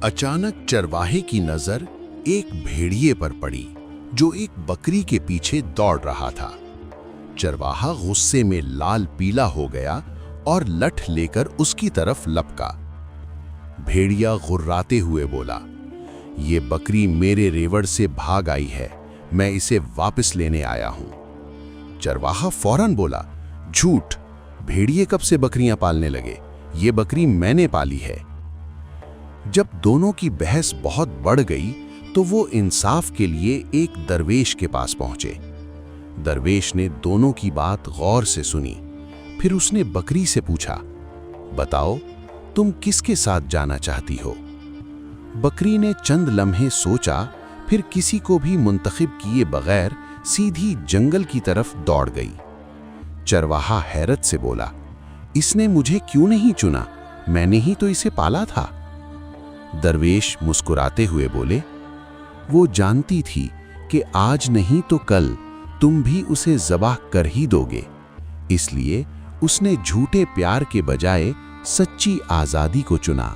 अचानक चरवाहे की नजर एक भेड़िए पर पड़ी जो एक बकरी के पीछे दौड़ रहा था। चरवाहा गुस्से में लाल पीला हो गया और लठ लेकर उसकी तरफ लपका। भेड़िया गुर्राते हुए बोला, ये बकरी मेरे रेवड़ से भाग आई है, मैं इसे वापस लेने आया हूं। चरवाहा फौरन बोला, झूठ, भेड़िए कब से बकरियां पालने लगे? ये बकरी मैंने पाली है। जब दोनों की बहस बहुत बढ़ गई तो वो इंसाफ के लिए एक दरवेश के पास पहुंचे। दरवेश ने दोनों की बात गौर से सुनी। फिर उसने बकरी से पूछा, बताओ तुम किसके साथ जाना चाहती हो? बकरी ने चंद लम्हे सोचा, फिर किसी को भी मुंतखब किए बगैर सीधी जंगल की तरफ दौड़ गई। चरवाहा हैरत से बोला, इसने मुझे क्यों नहीं चुना? मैंने ही तो इसे पाला था। दरवेश मुस्कुराते हुए बोले, वो जानती थी कि आज नहीं तो कल तुम भी उसे ज़बाह कर ही दोगे, इसलिए उसने झूठे प्यार के बजाय सच्ची आज़ादी को चुना।